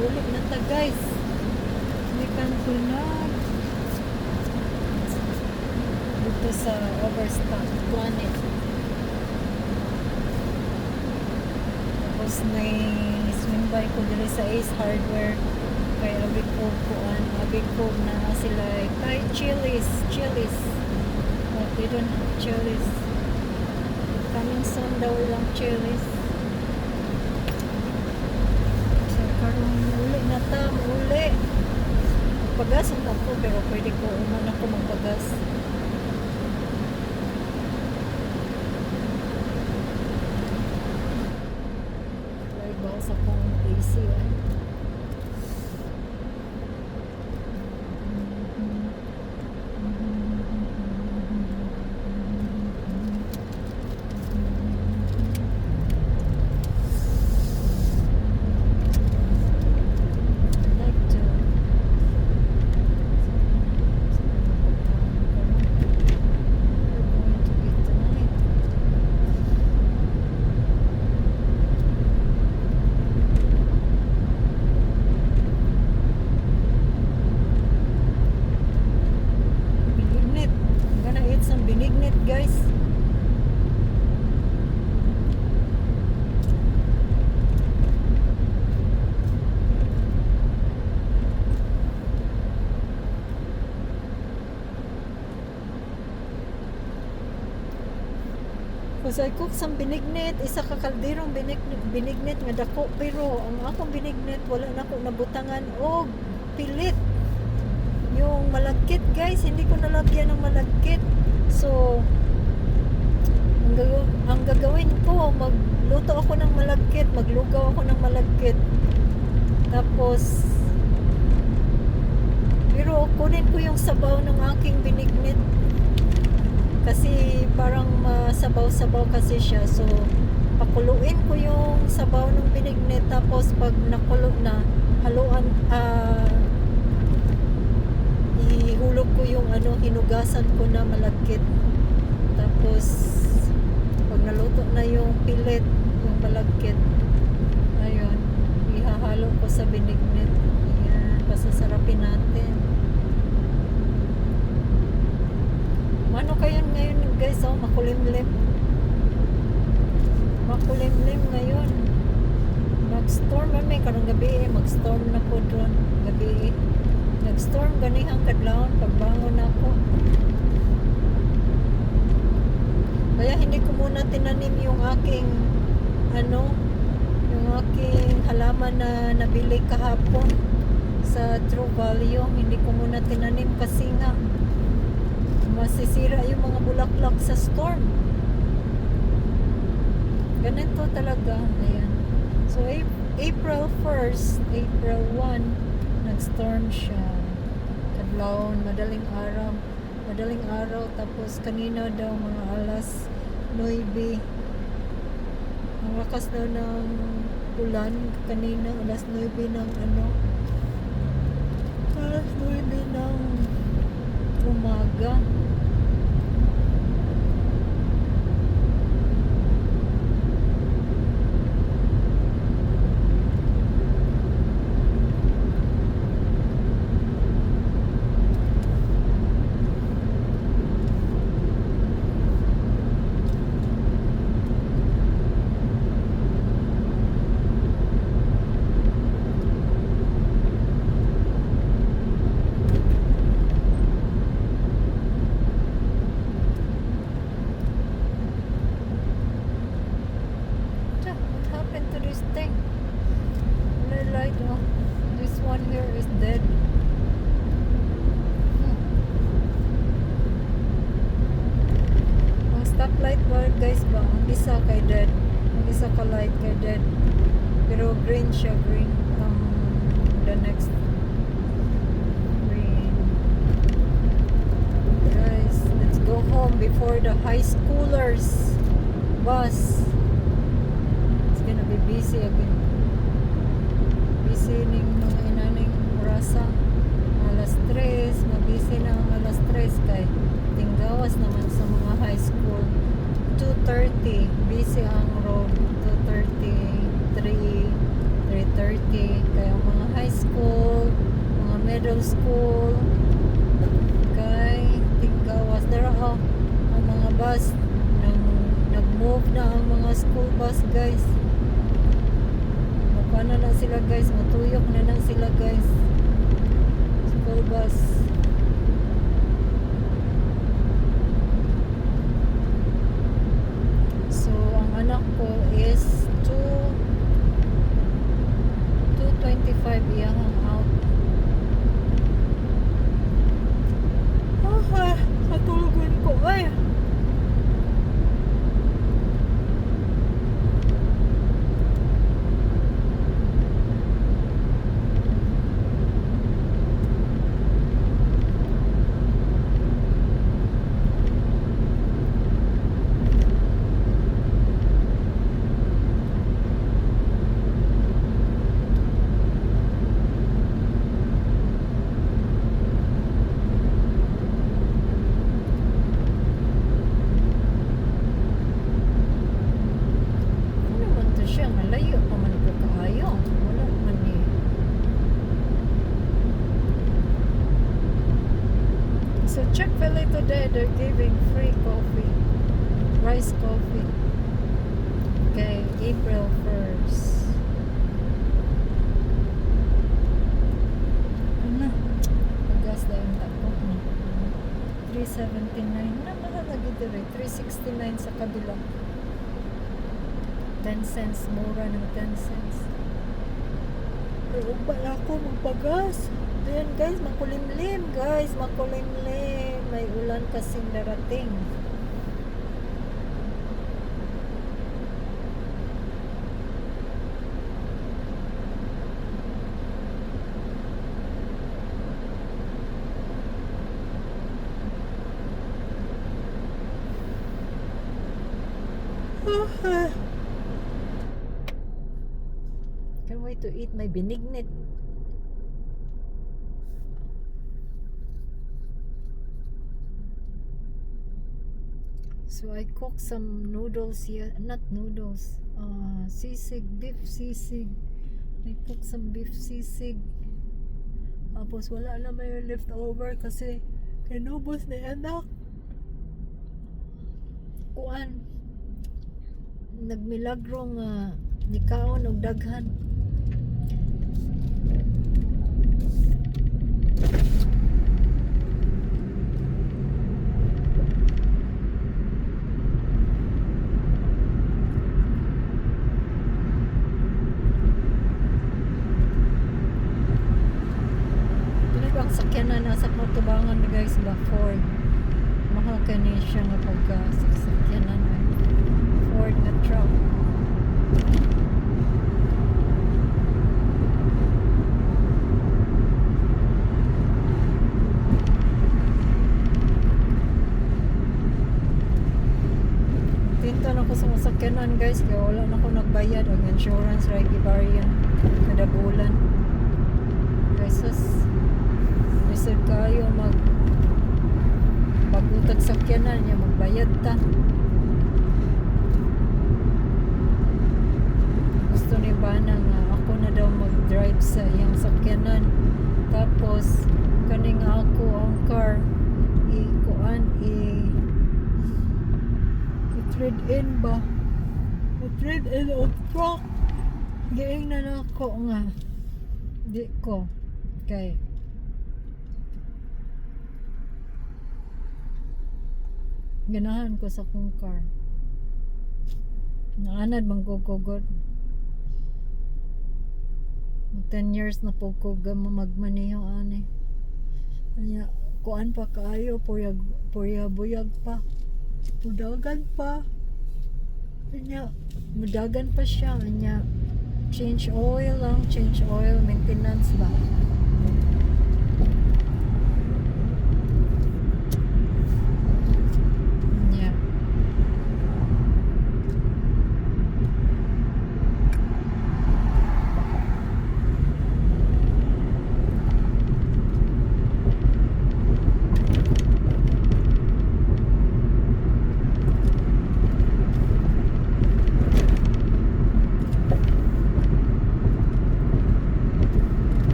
Ulit na ta guys. Hindi kang tulad. Dito sa Overstock Planet. Tapos swing by ko dito sa Ace Hardware. Kaya abig ko na sila Thai chilies. But they don't have chilies. Coming soon daw lang chilies. So karon uli na ta, uli. Pagas ang ako pero pwede ko uman ako magpagas. Like ba sa pang AC binignit guys. Kasi I cook some binignit, isa ka kalderong binignit nga dako, pero ang akong binignit wala na ko nabutangan og pilit. Yung malagkit guys, hindi ko nalagyan ng malagkit. So ang gagawin ko, magluto ako ng malagkit, maglugaw ako ng malagkit. Tapos pero kunin ko yung sabaw ng aking binignit. Kasi parang masabaw-sabaw kasi siya. So pakuluin ko yung sabaw ng binignit, tapos pag nakulo na, haluan ihulog ko yung hinugasan ko na malagkit. Tapos pag naluto na yung pilit, yung malagkit, ayun, ihahalo ko sa binignit. Ayan, pasasarapin natin. Ano kayo ngayon guys, makulimlim ngayon. Mag-storm may karong gabi, mag-storm na po doon gabi. Nag-storm ganihang kadlawon pagbangon ako. Kaya hindi ko muna tinanim yung aking yung aking halaman na nabili kahapon sa True Value. Hindi ko muna tinanim kasi nga masisira yung mga bulaklak sa storm. Ganito talaga. Ayan. So April 1st, April 1, nag-storm siya. Kadlawon, madaling araw, tapos kanina daw mga alas 9. Ang lakas daw ng ulan kanina, alas 9 ng alas 9 ng umaga. This one here is dead. Ang stoplight bar guys ba, ang isa kay dead, ang isa ka light kay dead, pero green siya, green. The next green. Guys, let's go home before the high schoolers bus. It's gonna be busy again. Busy ning mga inaning orasa. Alas 3, mabisi na ang alas 3 kay tinggawas naman sa mga high school. 2:30, busy ang road. 2:30, 3:30, kaya ang mga high school, mga middle school, kay tinggawas dara ang mga bus nag-move na ang mga school bus guys. Paano na sila guys, matuyok na sila guys, school bus. So ang anak ko is 2:25 iyang out. Matulugan ko ay. Malayo pa man ko kaayo. Wala man eh. So Chick-fil-A today, they're giving free coffee. Rice coffee. Okay, April 1st. Ano? Pagas na yung tako. 379. Ano mahal lagi dito eh? 369 sa kabila. 10 cents, mura ng 10 cents. Pero pala ako magpagas. Ayan guys, makulimlim guys, makulimlim. May ulan kasing darating. Can't wait to eat my binignit. So I cooked some noodles here, not noodles, sisig, beef sisig. I cooked some beef sisig. Tapos wala na may leftover kasi kinubos ni anak. Kuan, nagmilagrong nikaon og daghan. Sakyanan na sa Portubangan guys ba Ford. Mahal kani siya nga pagka sakyanan ay Ford nga truck. Tinta na ko sa sakyanan guys kaya wala na ko nagbayad ang insurance right gibarian kada bulan. Guys, reserve kayo pag-utad sakyanan niya magbayad ta. Gusto ni Bana nga ako na daw mag-drive sa iyang sakyanan, tapos kaning ako ang car i-trade in ba, i-trade in of truck. Giing na ako nga di ko kay ganahan ko sa kong car. Naanad manggugugod. 10 years na po ko magmaneho ani. Kanya kuan pa kaayo buyag pa. Mudagan pa. Kanya mudagan pa siya. Kanya change oil maintenance ba.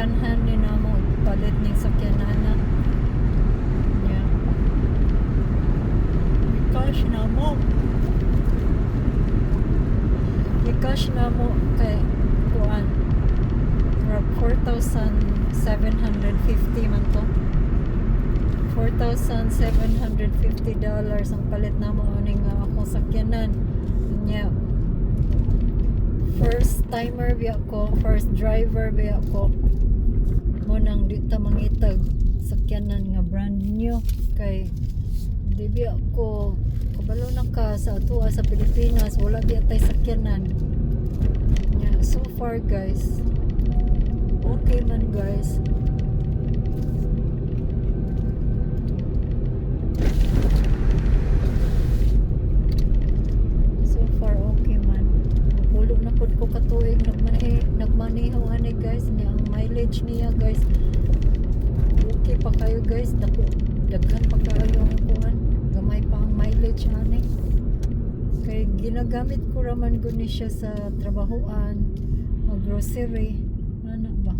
ganahan ni na mo palit ning sakyanana. Yeah. Cash na mo. I-cash na mo kay kuan. 4,750 man to. $4,750 ang palit na mo ning akong sakyanan. Yeah. First timer biya ko, first driver biya ko. Mo nang di ta mangitag sakyanan nga brand new kay di biya ko kabalo na ka sa atua sa Pilipinas, wala biya tay sakyanan. Yeah, so far guys. Okay man guys. So far okay man. Pulo na pud ko katuig nagmaneho ani guys niya ang mileage niya guys. Okay pa kayo guys, daghan pa kayo ang kuan. Gamay pa ang mileage ani. Kay ginagamit ko raman guni siya sa trabahoan, mag grocery. Ano ba?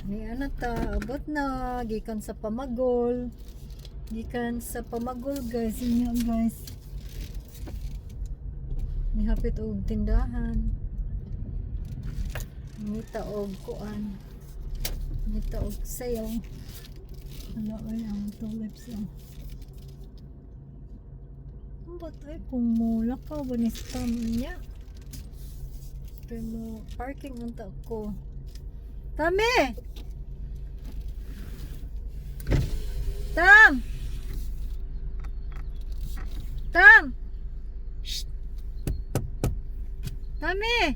Ni anata abot na gikan sa Pamagol. Gikan sa Pamagol guys, inyo guys. Ni hapit og tindahan. Ngita og kuan. Ngita og sayo. Ano ay ang tulips lang. Ambot ay kung mulakaw ba ni scam niya. Pero parking unta ko. Tami! Tam! Tam! Shh! Tami!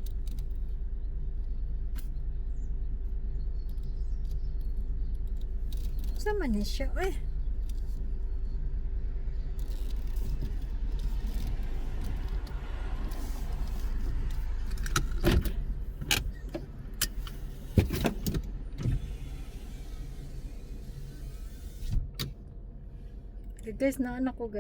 Sama ni siya eh. Guys, naanak ko guys.